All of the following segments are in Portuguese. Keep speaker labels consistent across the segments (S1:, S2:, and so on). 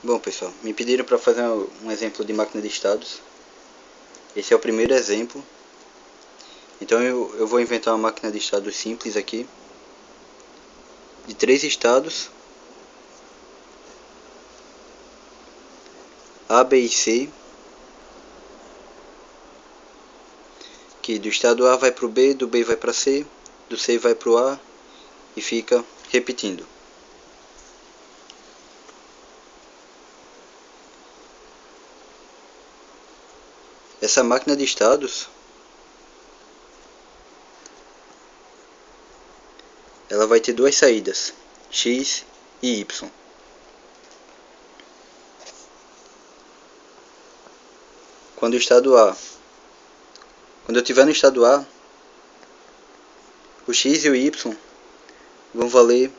S1: Bom pessoal, me pediram para fazer um exemplo de máquina de estados. Esse é o primeiro exemplo. Então eu vou inventar uma máquina de estados simples aqui, de 3 estados, A, B e C, que do estado A vai para o B, do B vai para C, do C vai para o A e fica repetindo. Essa máquina de estados, ela vai ter duas saídas, X e Y. Quando eu estiver no estado A, o X e o Y vão valer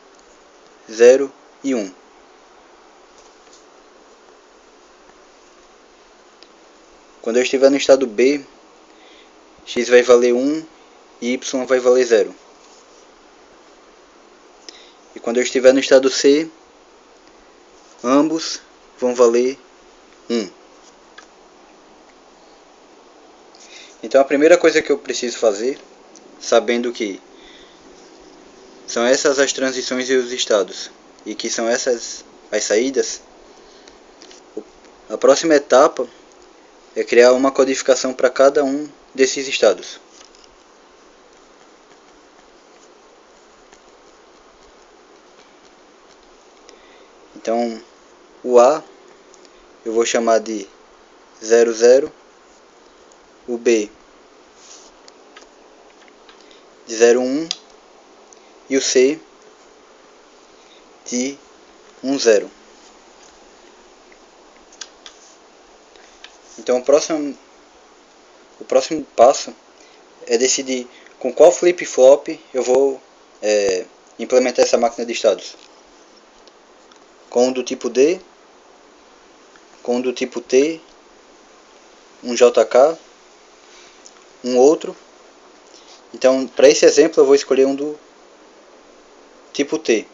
S1: 0 e 1. Quando eu estiver no estado B, X vai valer 1 e Y vai valer 0. E quando eu estiver no estado C, ambos vão valer 1. Então a primeira coisa que eu preciso fazer, sabendo que são essas as transições e os estados, e que são essas as saídas, a próxima etapa é criar uma codificação para cada um desses estados. Então, o A eu vou chamar de 00, o B de 01 e o C de 10. Então o próximo passo é decidir com qual flip-flop eu vou implementar essa máquina de estados. Com o do tipo D, com o do tipo T, um JK, um outro. Então, para esse exemplo, eu vou escolher um do tipo T.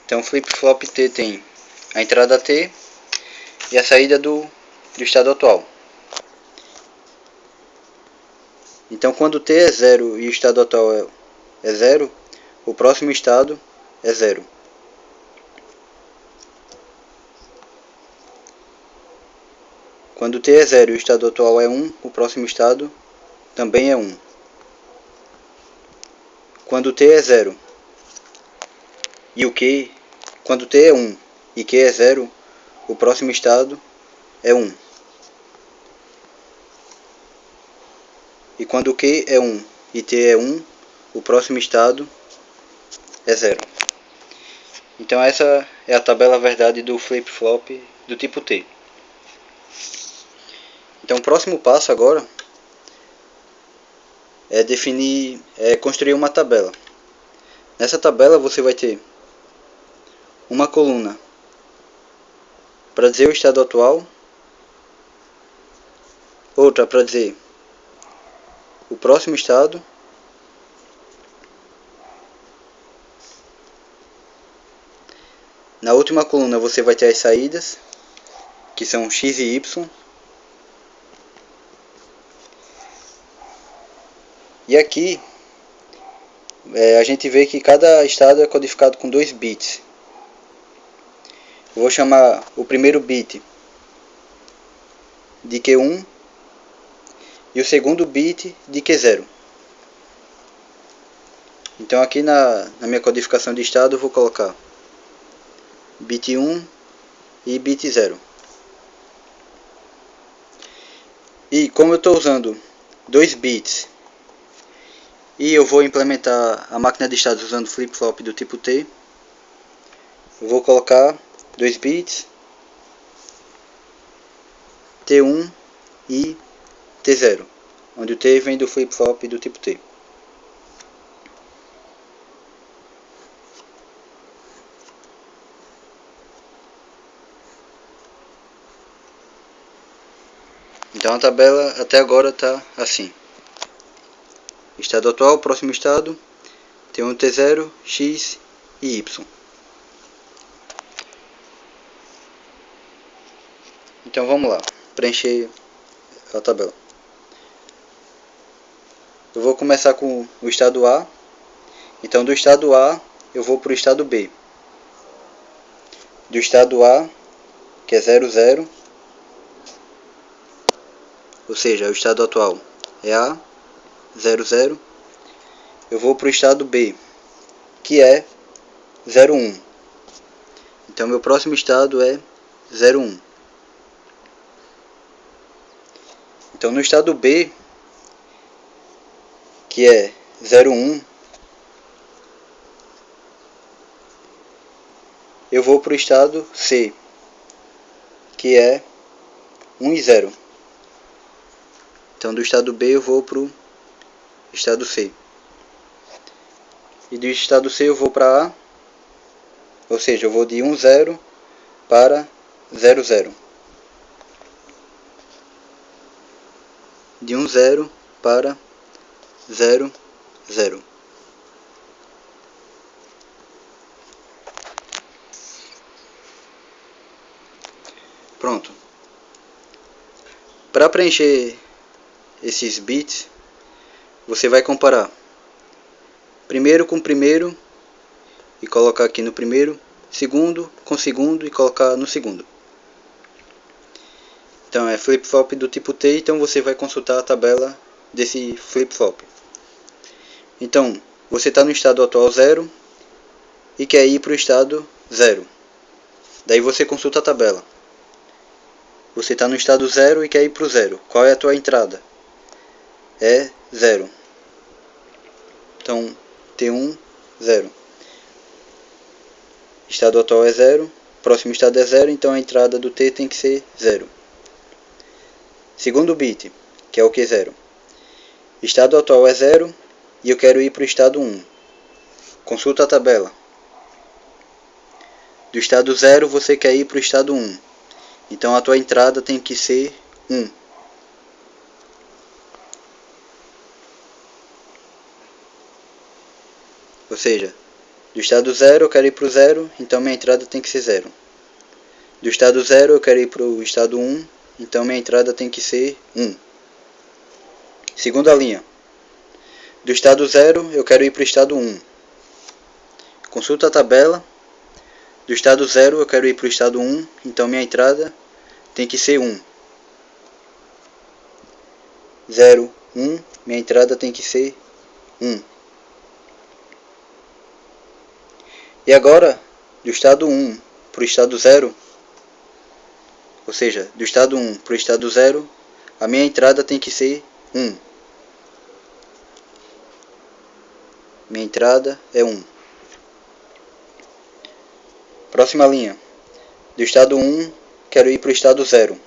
S1: Então, flip-flop T tem a entrada T e a saída do estado atual. Então, quando T é 0 e o estado atual é 0, o próximo estado é 0. Quando T é 0 e o estado atual é 1, o próximo estado também é 1. Quando T é 0 e quando T é 1 e Q é 0, o próximo estado é 1. E quando Q é 1 e T é 1, o próximo estado é 0. Então essa é a tabela verdade do flip-flop do tipo T. Então o próximo passo agora é construir uma tabela. Nessa tabela você vai ter uma coluna para dizer o estado atual, outra para dizer o próximo estado, na última coluna você vai ter as saídas, que são X e Y, e aqui a gente vê que cada estado é codificado com 2 bits. Eu vou chamar o primeiro bit de Q1 e o segundo bit de Q0. Então aqui na minha codificação de estado eu vou colocar bit 1 e bit 0. E como eu estou usando 2 bits e eu vou implementar a máquina de estados usando flip-flop do tipo T, eu vou colocar 2 bits T1 e T0, onde o T vem do flip-flop do tipo T. Então a tabela até agora está assim. Estado atual, próximo estado, T1, T0, X e Y. Então vamos lá, preencher a tabela. Eu vou começar com o estado A. Então do estado A eu vou para o estado B. Do estado A, que é 0, 0, ou seja, o estado atual é A, 0, 0. Eu vou para o estado B, que é 0, 1. Então meu próximo estado é 0, 1. Então no estado B, que é 0, 1, eu vou para o estado C, que é 1 e 0. Então do estado B eu vou para o estado C. E do estado C eu vou para A, ou seja, eu vou de 1, 0 para 0, 0. De 1, 0 para 0, 0. Pronto. Para preencher esses bits, você vai comparar primeiro com primeiro e colocar aqui no primeiro, segundo com segundo e colocar no segundo. Então é flip-flop do tipo T, então você vai consultar a tabela desse flip-flop. Então, você está no estado atual 0 e quer ir para o estado 0. Daí você consulta a tabela. Você está no estado 0 e quer ir para o 0. Qual é a tua entrada? É 0. Então, T1, 0. Estado atual é 0. Próximo estado é 0, então a entrada do T tem que ser 0. Segundo bit, que é o Q0. Estado atual é 0 e eu quero ir para o estado 1. Consulta a tabela. Do estado 0 você quer ir para o estado 1. Então a tua entrada tem que ser 1. Ou seja, do estado 0 eu quero ir para o 0, então minha entrada tem que ser 0. Do estado 0 eu quero ir para o estado 1, então minha entrada tem que ser 1. Segunda linha. Do estado 0 eu quero ir para o estado 1. Consulta a tabela. Do estado 0 eu quero ir para o estado 1, então minha entrada tem que ser 1. 0, 1, minha entrada tem que ser 1. E agora, do estado 1 para o estado 0, ou seja, do estado 1 para o estado 0, a minha entrada tem que ser 1. Minha entrada é 1. Próxima linha. Do estado 1, quero ir para o estado 0.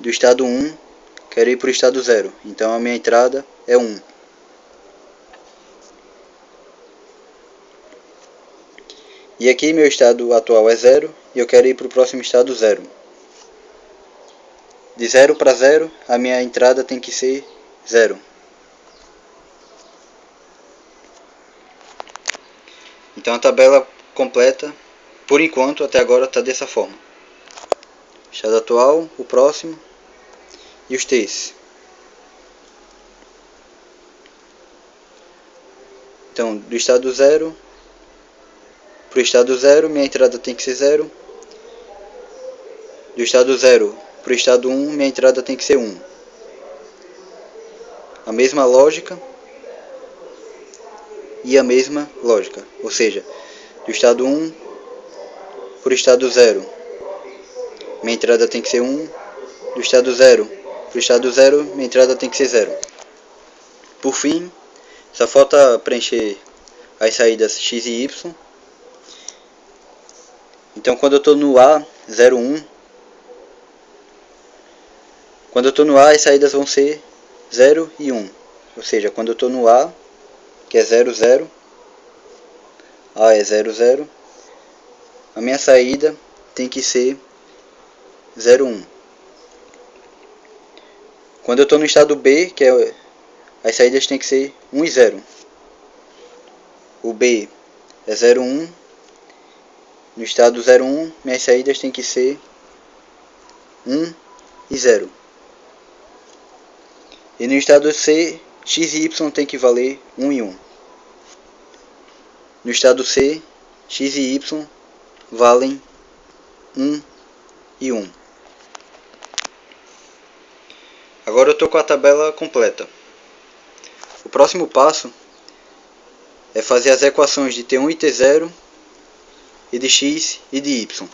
S1: Do estado 1, quero ir para o estado 0. Então a minha entrada é 1. E aqui meu estado atual é 0 e eu quero ir para o próximo estado 0. De 0 para 0, a minha entrada tem que ser 0. Então a tabela completa, por enquanto, até agora está dessa forma. Estado atual, o próximo e os T's. Então, do estado 0 para o estado 0, minha entrada tem que ser 0. Do estado 0 para o estado 1, minha entrada tem que ser 1. A mesma lógica e a mesma lógica. Ou seja, do estado 1 para o estado 0, minha entrada tem que ser 1. Do estado 0 para o estado 0, minha entrada tem que ser 0. Por fim, só falta preencher as saídas X e Y. Então quando eu estou no A, 0, 1, quando eu estou no A, as saídas vão ser 0 e 1. Ou seja, quando eu estou no A, que é 0, 0, A é 0, 0, a minha saída tem que ser 0, 1. Quando eu estou no estado B, que é, as saídas tem que ser 1 e 0. O B é 0, 1. No estado 0, 1, minhas saídas tem que ser 1 e 0. E no estado C, x e y tem que valer 1 e 1. No estado C, x e y valem 1 e 1. Agora eu estou com a tabela completa. O próximo passo é fazer as equações de T1 e T0 e de x e de y.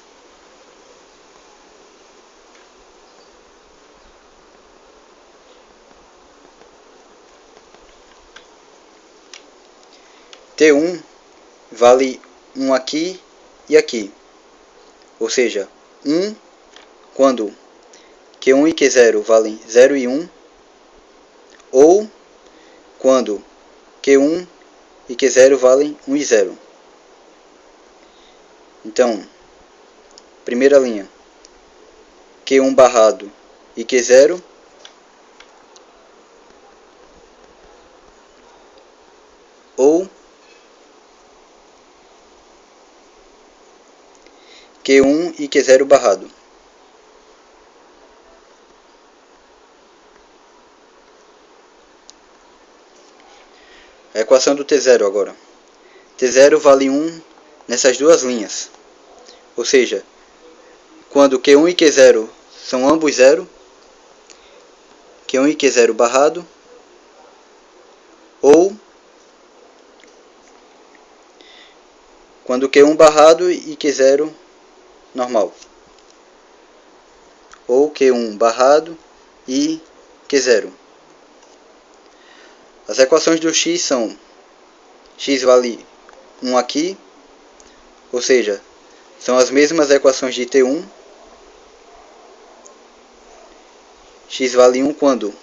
S1: T1 vale 1 aqui e aqui, ou seja, 1 quando Q1 e Q0 valem 0 e 1, ou quando Q1 e Q0 valem 1 e 0. Então, primeira linha, Q1 barrado e Q0, ou Q1 e Q0 barrado. A equação do T0 agora. T0 vale 1 nessas duas linhas. Ou seja, quando Q1 e Q0 são ambos 0, Q1 e Q0 barrado, ou quando Q1 barrado e Q0 normal, ou Q1 barrado e Q0. As equações do x são x vale 1 aqui, ou seja, são as mesmas equações de T1. X vale 1 quando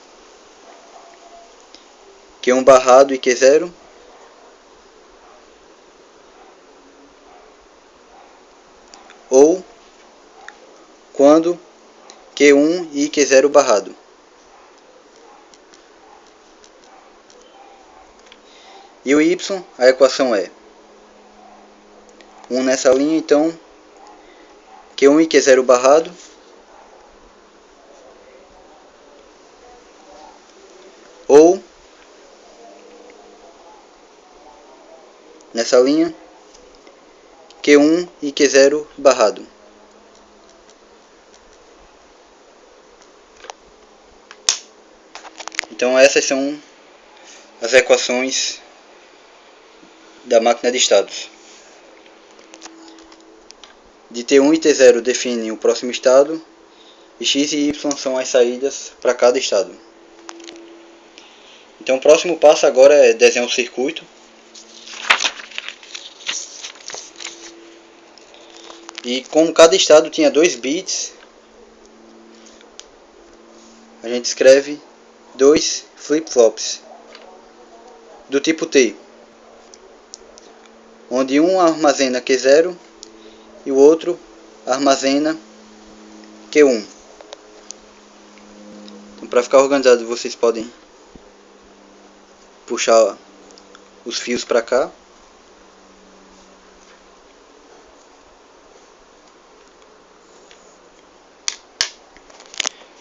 S1: Q1 barrado e Q0, ou quando Q1 e Q0 barrado. E o y, a equação é 1 nessa linha, então Q1 e Q0 barrado, ou nessa linha Q1 e Q0 barrado. Então essas são as equações da máquina de estados. De T1 e T0 definem o próximo estado, e x e y são as saídas para cada estado. Então o próximo passo agora é desenhar um circuito. E como cada estado tinha 2 bits, a gente escreve 2 flip-flops do tipo T, onde um armazena Q0 e o outro armazena Q1. Então, para ficar organizado, vocês podem puxar os fios para cá.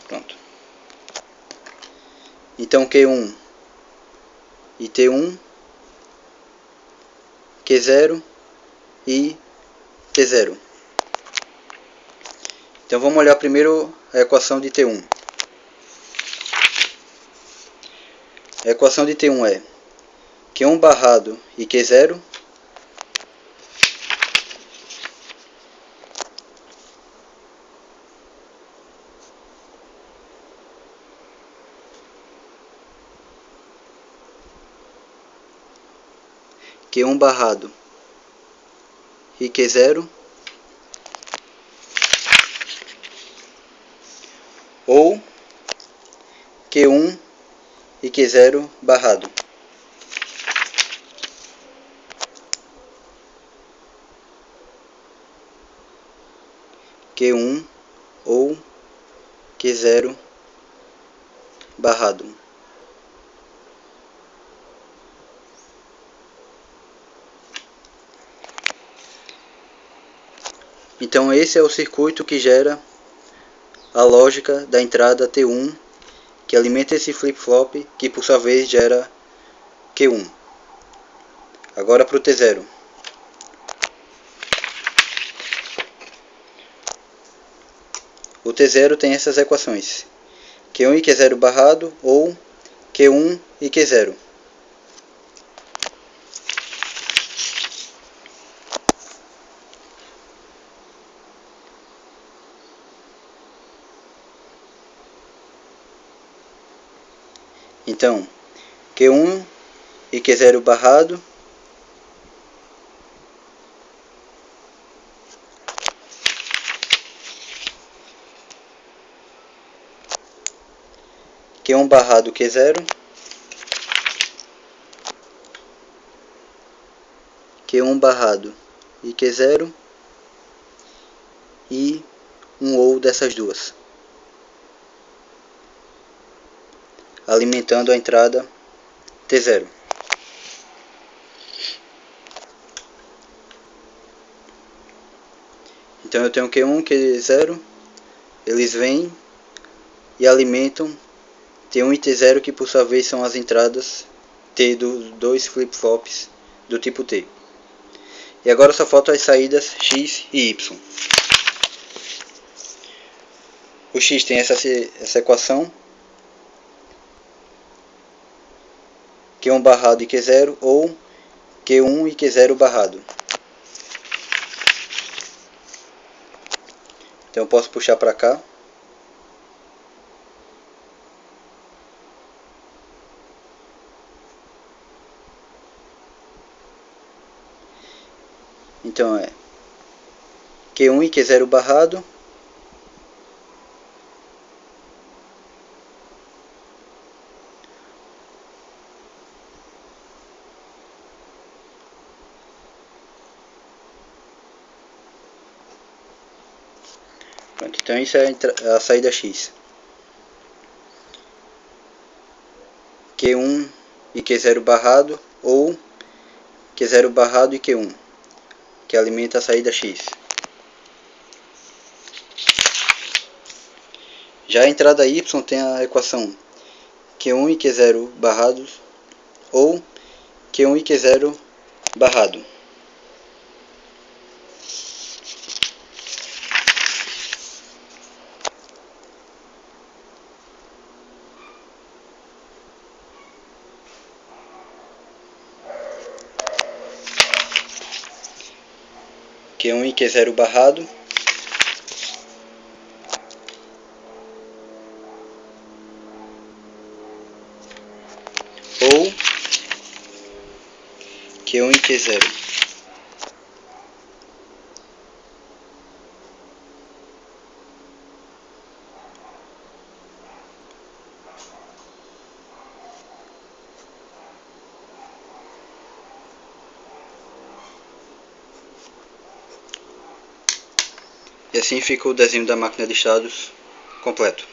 S1: Pronto. Então Q1 e T1, Q0 e T0. Então vamos olhar primeiro a equação de T1. A equação de T1 é Q1 barrado e Q0 Q1 barrado e Q0, ou Q1 e Q0 barrado. Q1 ou Q0 barrado. Então esse é o circuito que gera a lógica da entrada T1, que alimenta esse flip-flop, que por sua vez gera Q1. Agora para o T0. O T0 tem essas equações: Q1 e Q0 barrado ou Q1 e Q0. Então, Q1 e Q0 barrado Q1 barrado Q0, Q1 barrado e Q0 e um ou dessas duas, alimentando a entrada T0. Então eu tenho Q1, Q0, eles vêm e alimentam T1 e T0, que por sua vez são as entradas T dos dois flip-flops do tipo T. E agora só faltam as saídas X e Y. O X tem essa equação, Q1 barrado e Q0 ou Q1 e Q0 barrado. Então eu posso puxar para cá. Então é Q1 e Q0 barrado Pronto, então isso é a saída X. Q1 e Q0 barrado ou Q0 barrado e Q1, que alimenta a saída X. Já a entrada Y tem a equação Q1 e Q0 barrados ou Q1 e Q0 barrado. Q1 e Q0 barrado ou Q1 e Q0. E assim fica o desenho da máquina de estados completo.